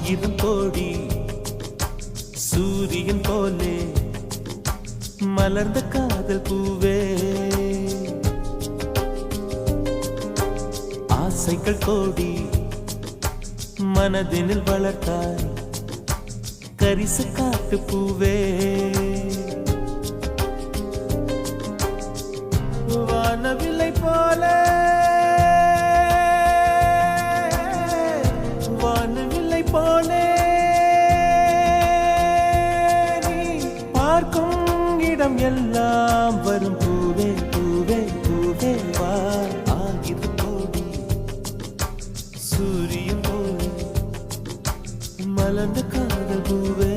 ஆயிரம் கோடி சூரியன் போலே மலர்ந்த காதல் பூவே, ஆசைகள் கோடி மனதினில் வளர்த்தாய் கரிசு காட்டு பூவே. வானவில்லை போல வானவில்லை போலே நீ பார்க்கும் இடம் எல்லாம் வரும் பூவே பூவே பூவே வா. ஆயிரம் கோடி சூரியன் போலே மலர்ந்த காதல் பூவே.